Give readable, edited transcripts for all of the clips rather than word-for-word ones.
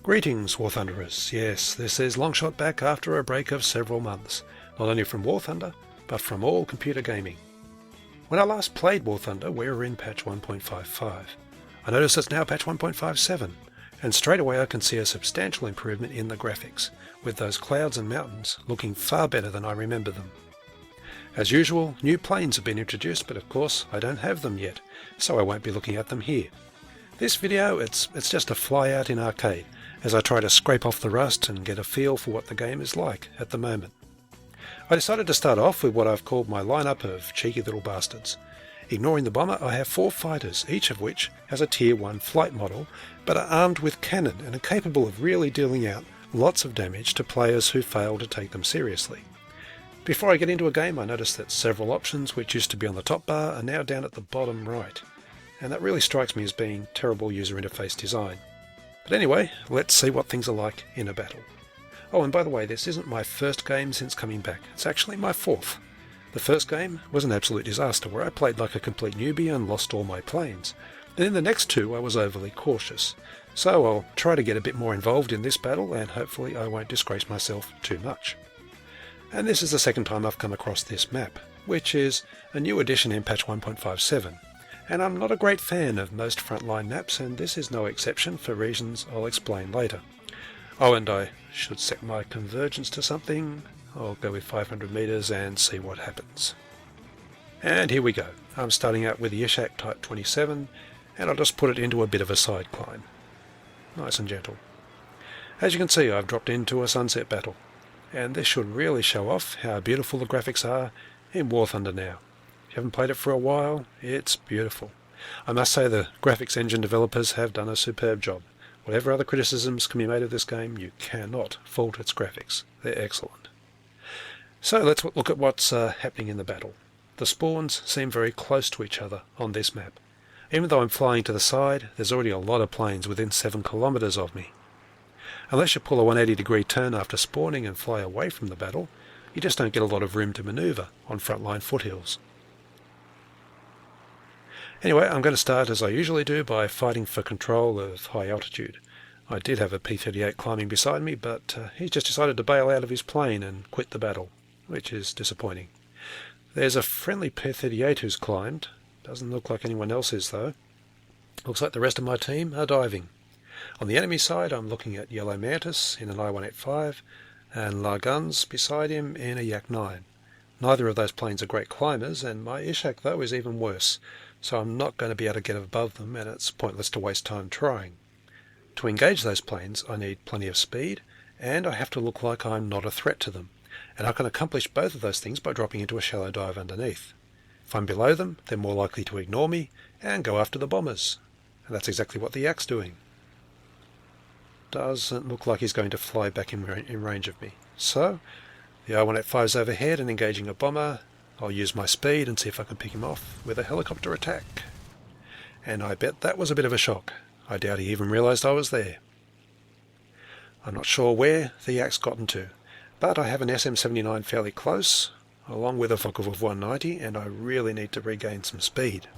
Greetings, War Thunderers. Yes, this is Longshot back after a break of several months, not only from War Thunder, but from all computer gaming. When I last played War Thunder, we were in patch 1.55. I noticed it's now patch 1.57, and straight away I can see a substantial improvement in the graphics, with those clouds and mountains looking far better than I remember them. As usual, new planes have been introduced, but of course I don't have them yet, so I won't be looking at them here. This video, it's just a fly out in arcade, as I try to scrape off the rust and get a feel for what the game is like at the moment. I decided to start off with what I've called my lineup of cheeky little bastards. Ignoring the bomber, I have 4 fighters, each of which has a tier 1 flight model, but are armed with cannon and are capable of really dealing out lots of damage to players who fail to take them seriously. Before I get into a game, I notice that several options which used to be on the top bar are now down at the bottom right, and that really strikes me as being terrible user interface design. But anyway, let's see what things are like in a battle. Oh, and by the way, this isn't my first game since coming back. It's actually my 4th. The first game was an absolute disaster, where I played like a complete newbie and lost all my planes. And in the next 2 I was overly cautious. So I'll try to get a bit more involved in this battle, and hopefully I won't disgrace myself too much. And this is the second time I've come across this map, which is a new addition in patch 1.57. And I'm not a great fan of most Frontline maps, and this is no exception for reasons I'll explain later. Oh, and I should set my convergence to something. I'll go with 500 meters and see what happens. And here we go. I'm starting out with the Ishak Type 27, and I'll just put it into a bit of a side climb. Nice and gentle. As you can see, I've dropped into a sunset battle, and this should really show off how beautiful the graphics are in War Thunder now. If you haven't played it for a while, it's beautiful. I must say the graphics engine developers have done a superb job. Whatever other criticisms can be made of this game, you cannot fault its graphics. They're excellent. So let's look at what's happening in the battle. The spawns seem very close to each other on this map. Even though I'm flying to the side, there's already a lot of planes within 7 kilometers of me. Unless you pull a 180-degree turn after spawning and fly away from the battle, you just don't get a lot of room to maneuver on Frontline foothills. Anyway, I'm going to start as I usually do by fighting for control of high altitude. I did have a P-38 climbing beside me, but he's just decided to bail out of his plane and quit the battle, which is disappointing. There's a friendly P-38 who's climbed. Doesn't look like anyone else is, though. Looks like the rest of my team are diving. On the enemy side, I'm looking at Yellow Mantis in an I-185 and La Guns beside him in a Yak-9. Neither of those planes are great climbers, and my Ishak, though, is even worse, so I'm not going to be able to get above them, and it's pointless to waste time trying. To engage those planes, I need plenty of speed, and I have to look like I'm not a threat to them, and I can accomplish both of those things by dropping into a shallow dive underneath. If I'm below them, they're more likely to ignore me and go after the bombers, and that's exactly what the Yak's doing. Doesn't look like he's going to fly back in range of me. So, the I-185's overhead and engaging a bomber. I'll use my speed and see if I can pick him off with a helicopter attack. And I bet that was a bit of a shock. I doubt he even realised I was there. I'm not sure where the Yak's gotten to, but I have an SM-79 fairly close, along with a Focke-Wulf 190, and I really need to regain some speed.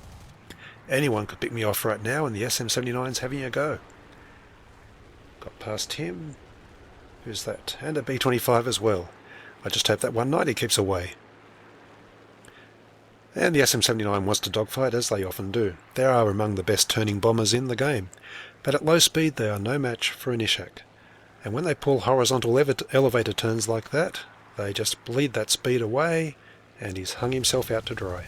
Anyone could pick me off right now, and the SM-79's having a go. Got past him. Who's that? And a B-25 as well. I just hope that 190 keeps away. And the SM-79 wants to dogfight, as they often do. They are among the best turning bombers in the game, but at low speed they are no match for an Ishak. And when they pull horizontal elevator turns like that, they just bleed that speed away, and he's hung himself out to dry.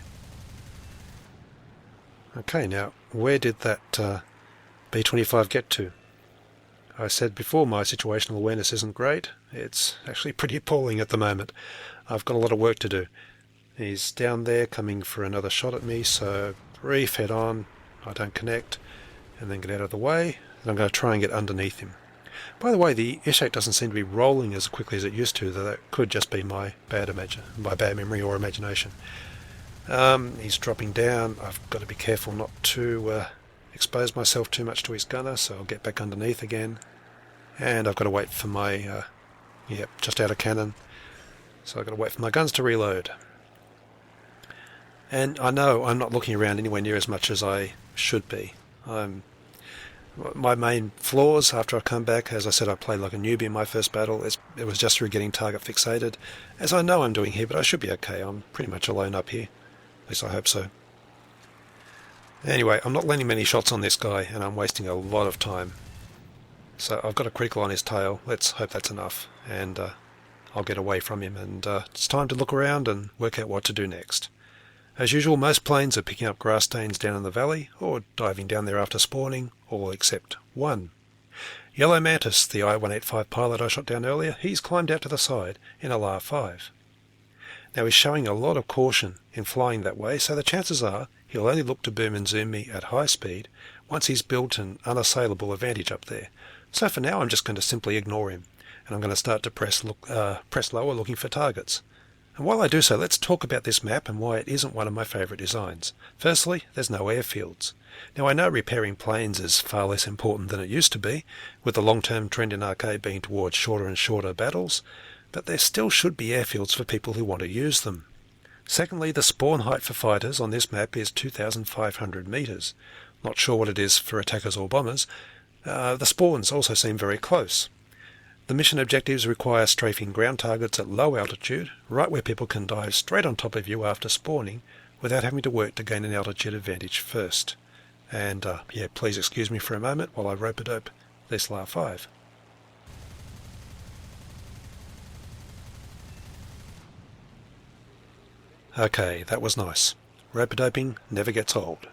Okay, now, where did that B-25 get to? I said before my situational awareness isn't great. It's actually pretty appalling at the moment. I've got a lot of work to do. He's down there coming for another shot at me, so brief head on, I don't connect, and then get out of the way, and I'm going to try and get underneath him. By the way, the Ishak doesn't seem to be rolling as quickly as it used to, though that could just be my bad memory or imagination. He's dropping down. I've got to be careful not to expose myself too much to his gunner, so I'll get back underneath again. And I've got to wait for my, just out of cannon, so I've got to wait for my guns to reload. And I know I'm not looking around anywhere near as much as I should be. I'm My main flaws after I've come back, as I said, I played like a newbie in my first battle. It was just through getting target fixated, as I know I'm doing here, but I should be okay. I'm pretty much alone up here. At least I hope so. Anyway, I'm not landing many shots on this guy, and I'm wasting a lot of time. So I've got a critical on his tail. Let's hope that's enough, and I'll get away from him. And it's time to look around and work out what to do next. As usual, most planes are picking up grass stains down in the valley, or diving down there after spawning, all except one. Yellow Mantis, the I-185 pilot I shot down earlier, he's climbed out to the side in a LAR-5. Now he's showing a lot of caution in flying that way, so the chances are he'll only look to boom and zoom me at high speed once he's built an unassailable advantage up there. So for now I'm just going to simply ignore him, and I'm going to start to press lower looking for targets. And while I do so, let's talk about this map and why it isn't one of my favourite designs. Firstly, there's no airfields. Now I know repairing planes is far less important than it used to be, with the long-term trend in arcade being towards shorter and shorter battles, but there still should be airfields for people who want to use them. Secondly, the spawn height for fighters on this map is 2,500 metres. Not sure what it is for attackers or bombers. The spawns also seem very close. The mission objectives require strafing ground targets at low altitude, right where people can dive straight on top of you after spawning, without having to work to gain an altitude advantage first. And please excuse me for a moment while I rope-a-dope this LAR-5. Okay, that was nice. Rope-a-doping never gets old.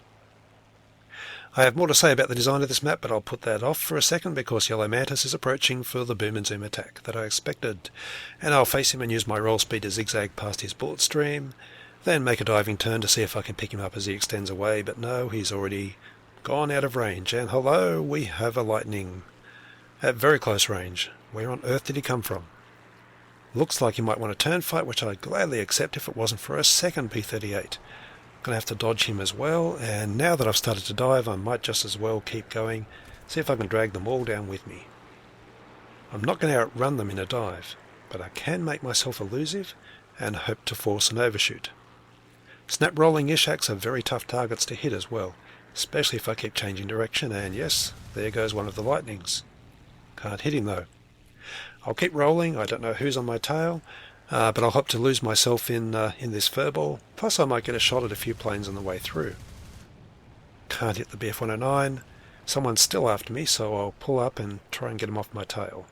I have more to say about the design of this map, but I'll put that off for a second because Yellow Mantis is approaching for the boom and zoom attack that I expected. And I'll face him and use my roll speed to zigzag past his bullet stream, then make a diving turn to see if I can pick him up as he extends away, but no, he's already gone out of range. And hello, we have a lightning at very close range. Where on earth did he come from? Looks like he might want a turn fight, which I'd gladly accept if it wasn't for a second P-38. Going to have to dodge him as well, and now that I've started to dive, I might just as well keep going, see if I can drag them all down with me. I'm not going to outrun them in a dive, but I can make myself elusive and hope to force an overshoot. Snap rolling Ishaks are very tough targets to hit as well, especially if I keep changing direction, and yes, there goes one of the lightnings. Can't hit him though. I'll keep rolling. I don't know who's on my tail, but I'll hope to lose myself in this furball, plus I might get a shot at a few planes on the way through. Can't hit the BF-109. Someone's still after me, so I'll pull up and try and get him off my tail.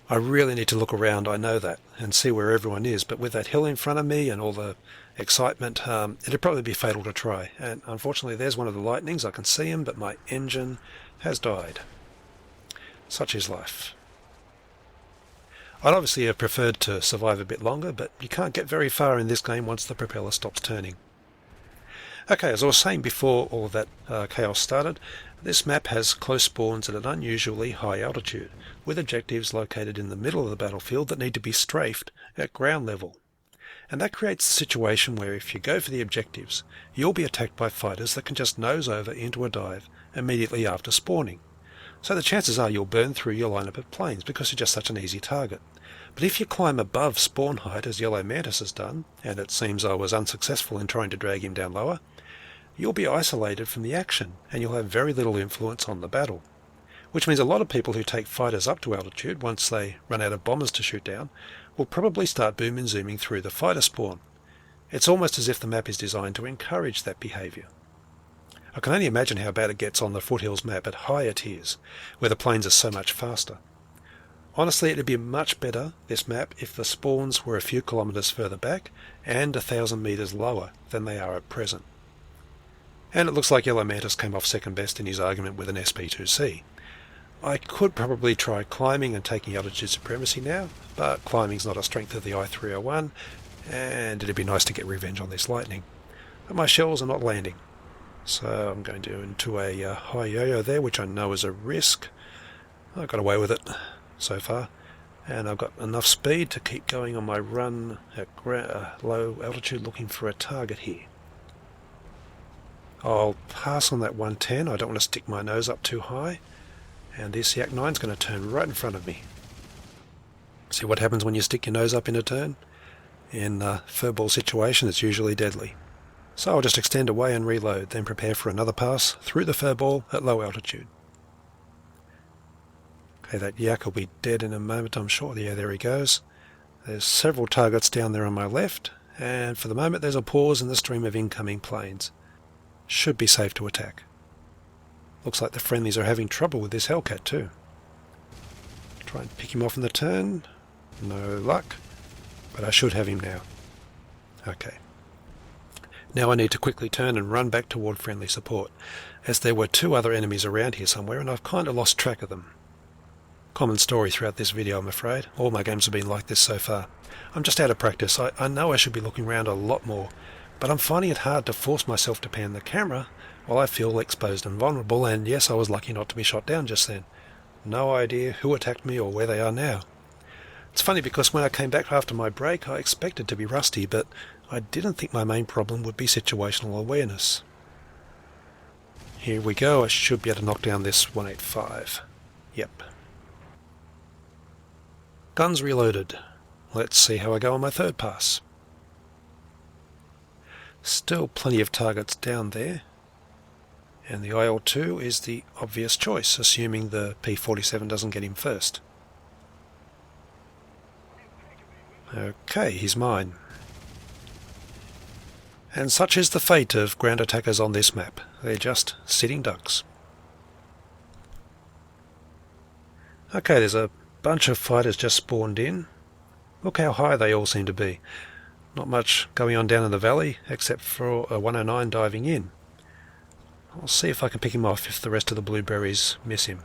I really need to look around, I know that, and see where everyone is, but with that hill in front of me and all the excitement, it'd probably be fatal to try. And unfortunately there's one of the lightnings. I can see him, but my engine has died. Such is life. I'd obviously have preferred to survive a bit longer, but you can't get very far in this game once the propeller stops turning. Okay, as I was saying before all of that chaos started, this map has close spawns at an unusually high altitude, with objectives located in the middle of the battlefield that need to be strafed at ground level. And that creates a situation where if you go for the objectives, you'll be attacked by fighters that can just nose over into a dive immediately after spawning. So the chances are you'll burn through your lineup of planes because you're just such an easy target. But if you climb above spawn height as Yellow Mantis has done, and it seems I was unsuccessful in trying to drag him down lower, you'll be isolated from the action and you'll have very little influence on the battle. Which means a lot of people who take fighters up to altitude once they run out of bombers to shoot down will probably start boom and zooming through the fighter spawn. It's almost as if the map is designed to encourage that behaviour. I can only imagine how bad it gets on the foothills map at higher tiers, where the planes are so much faster. Honestly, it'd be much better, this map, if the spawns were a few kilometres further back and 1,000 metres lower than they are at present. And it looks like Yellow Mantis came off second best in his argument with an SP2C. I could probably try climbing and taking altitude supremacy now, but climbing's not a strength of the I-301, and it'd be nice to get revenge on this lightning. But my shells are not landing. So I'm going to into a high yo-yo there, which I know is a risk. I got away with it so far, and I've got enough speed to keep going on my run at low altitude looking for a target here. I'll pass on that 110. I don't want to stick my nose up too high, and this Yak 9's going to turn right in front of me. See what happens when you stick your nose up in a turn? In a furball situation, it's usually deadly. So I'll just extend away and reload, then prepare for another pass through the furball at low altitude. Okay, that yak will be dead in a moment, I'm sure. Yeah, there he goes. There's several targets down there on my left, and for the moment there's a pause in the stream of incoming planes. Should be safe to attack. Looks like the friendlies are having trouble with this Hellcat too. Try and pick him off in the turn. No luck, but I should have him now. Okay. Now I need to quickly turn and run back toward friendly support, as there were two other enemies around here somewhere and I've kind of lost track of them. Common story throughout this video, I'm afraid. All my games have been like this so far. I'm just out of practice. I know I should be looking around a lot more, but I'm finding it hard to force myself to pan the camera while I feel exposed and vulnerable, and yes, I was lucky not to be shot down just then. No idea who attacked me or where they are now. It's funny because when I came back after my break, I expected to be rusty, but I didn't think my main problem would be situational awareness. Here we go. I should be able to knock down this 185. Yep. Guns reloaded. Let's see how I go on my third pass. Still plenty of targets down there. And the IL-2 is the obvious choice, assuming the P-47 doesn't get him first. Okay, he's mine. And such is the fate of ground attackers on this map. They're just sitting ducks. Okay, there's a bunch of fighters just spawned in. Look how high they all seem to be. Not much going on down in the valley, except for a 109 diving in. I'll see if I can pick him off if the rest of the blueberries miss him.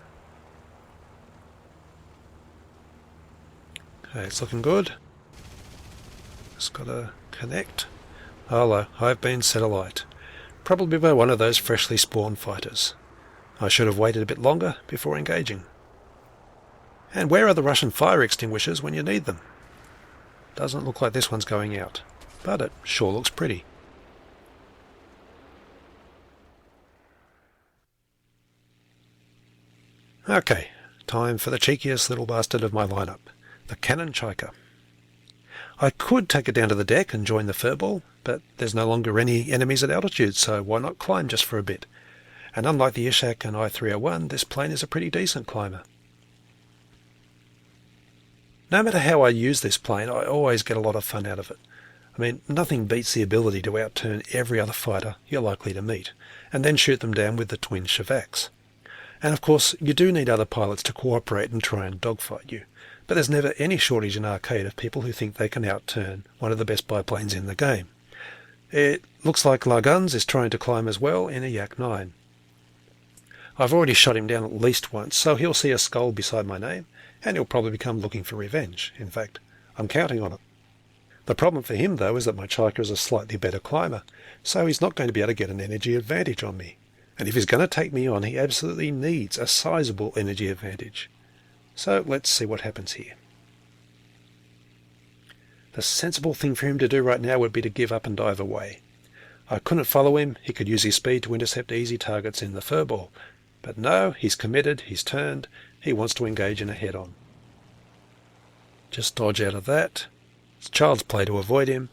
Okay, it's looking good. Just gotta connect. Hello, I've been set alight. Probably by one of those freshly spawned fighters. I should have waited a bit longer before engaging. And where are the Russian fire extinguishers when you need them? Doesn't look like this one's going out, but it sure looks pretty. Okay, time for the cheekiest little bastard of my lineup, the Cannon Chiker. I could take it down to the deck and join the furball, but there's no longer any enemies at altitude, so why not climb just for a bit? And unlike the Ishak and I-301, this plane is a pretty decent climber. No matter how I use this plane, I always get a lot of fun out of it. I mean, nothing beats the ability to outturn every other fighter you're likely to meet, and then shoot them down with the twin Shavaks. And of course, you do need other pilots to cooperate and try and dogfight you, but there's never any shortage in arcade of people who think they can outturn one of the best biplanes in the game. It looks like Laguns is trying to climb as well in a Yak 9. I've already shot him down at least once, so he'll see a skull beside my name, and he'll probably become looking for revenge. In fact, I'm counting on it. The problem for him, though, is that my Chiker is a slightly better climber, so he's not going to be able to get an energy advantage on me. And if he's going to take me on, he absolutely needs a sizable energy advantage. So let's see what happens here. The sensible thing for him to do right now would be to give up and dive away. I couldn't follow him. He could use his speed to intercept easy targets in the furball. But no, he's committed, he's turned, he wants to engage in a head-on. Just dodge out of that. It's child's play to avoid him,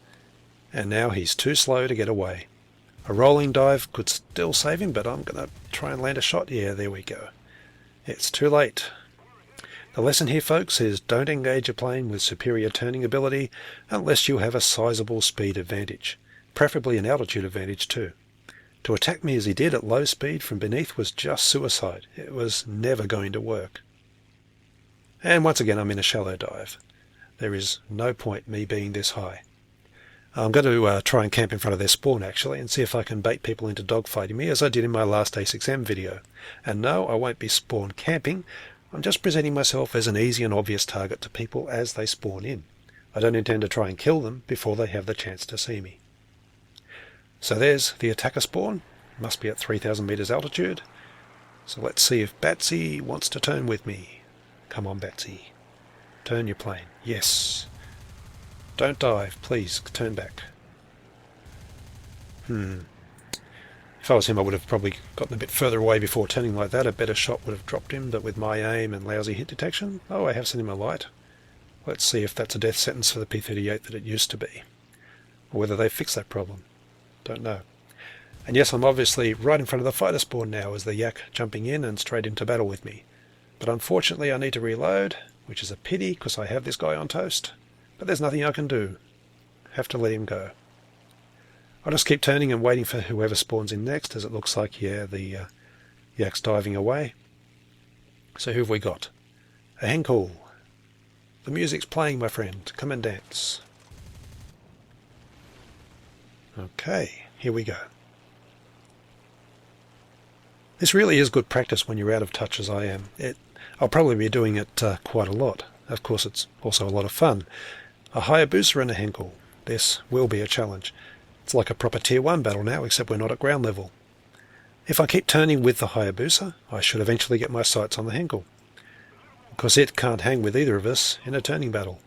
and now he's too slow to get away. A rolling dive could still save him, but I'm going to try and land a shot. Yeah, there we go. It's too late. The lesson here, folks, is don't engage a plane with superior turning ability unless you have a sizable speed advantage, preferably an altitude advantage too. To attack me as he did at low speed from beneath was just suicide. It was never going to work. And once again, I'm in a shallow dive. There is no point me being this high. I'm going to try and camp in front of their spawn, actually, and see if I can bait people into dogfighting me, as I did in my last A6M video. And no, I won't be spawn camping. I'm just presenting myself as an easy and obvious target to people as they spawn in. I don't intend to try and kill them before they have the chance to see me. So there's the attacker spawn. Must be at 3,000 meters altitude. So let's see if Batsy wants to turn with me. Come on, Batsy. Turn your plane. Yes. Don't dive, please. Turn back. If I was him, I would have probably gotten a bit further away before turning like that. A better shot would have dropped him, but with my aim and lousy hit detection... Oh, I have sent him a light. Let's see if that's a death sentence for the P-38 that it used to be. Or whether they fixed that problem. Don't know. And yes, I'm obviously right in front of the fighter spawn now as the yak jumping in and straight into battle with me. But unfortunately I need to reload, which is a pity because I have this guy on toast. But there's nothing I can do. Have to let him go. I'll just keep turning and waiting for whoever spawns in next, as it looks like, yeah, the yak's diving away. So who have we got? A hen call. The music's playing, my friend. Come and dance. Okay, here we go. This really is good practice when you're out of touch as I am. I'll probably be doing it quite a lot. Of course, it's also a lot of fun. A Hayabusa and a hen call. This will be a challenge. It's like a proper Tier 1 battle now, except we're not at ground level. If I keep turning with the Hayabusa, I should eventually get my sights on the hen call. Because it can't hang with either of us in a turning battle.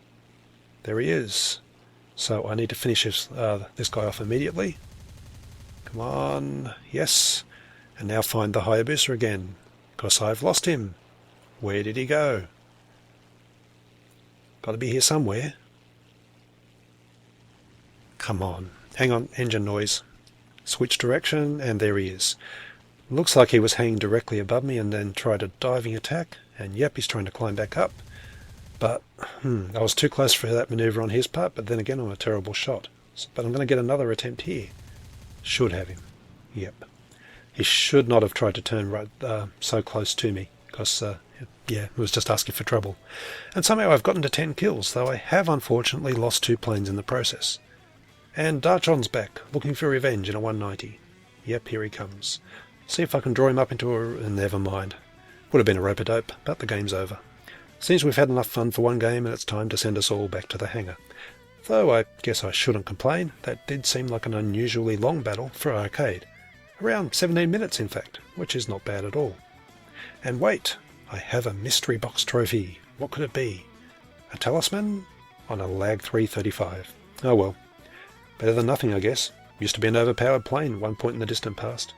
There he is. So I need to finish this guy off immediately. Come on. Yes. And now find the Hayabusa again. Because I've lost him. Where did he go? Got to be here somewhere. Come on. Hang on. Engine noise. Switch direction, and there he is. Looks like he was hanging directly above me and then tried a diving attack. And yep, he's trying to climb back up. But I was too close for that maneuver on his part, but then again I'm a terrible shot. But I'm going to get another attempt here. Should have him. Yep. He should not have tried to turn right so close to me, because, yeah, it was just asking for trouble. And somehow I've gotten to 10 kills, though I have unfortunately lost 2 planes in the process. And Darchon's back, looking for revenge in a 190. Yep, here he comes. See if I can draw him up into a... never mind. Would have been a rope-a-dope, but the game's over. Seems we've had enough fun for one game and it's time to send us all back to the hangar. Though I guess I shouldn't complain, that did seem like an unusually long battle for arcade. Around 17 minutes in fact, which is not bad at all. And wait, I have a mystery box trophy. What could it be? A talisman? On a Lag 335. Oh well. Better than nothing, I guess. Used to be an overpowered plane at one point in the distant past.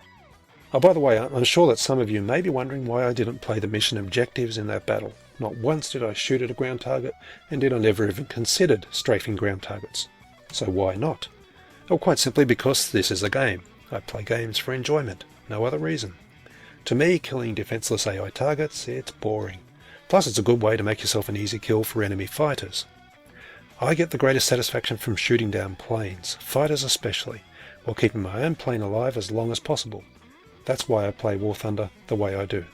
Oh, by the way, I'm sure that some of you may be wondering why I didn't play the mission objectives in that battle. Not once did I shoot at a ground target, and did I never even considered strafing ground targets. So why not? Well, quite simply because this is a game. I play games for enjoyment, no other reason. To me, killing defenseless AI targets, it's boring. Plus it's a good way to make yourself an easy kill for enemy fighters. I get the greatest satisfaction from shooting down planes, fighters especially, while keeping my own plane alive as long as possible. That's why I play War Thunder the way I do.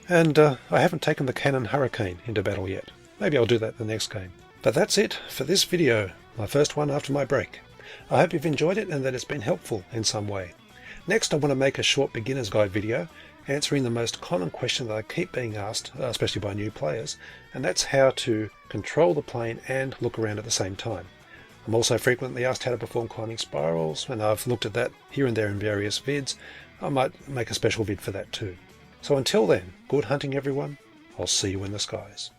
And I haven't taken the Cannon Hurricane into battle yet. Maybe I'll do that the next game. But that's it for this video, my first one after my break. I hope you've enjoyed it and that it's been helpful in some way. Next I want to make a short beginner's guide video answering the most common question that I keep being asked, especially by new players, and that's how to control the plane and look around at the same time. I'm also frequently asked how to perform climbing spirals, and I've looked at that here and there in various vids. I might make a special vid for that too. So until then, good hunting everyone. I'll see you in the skies.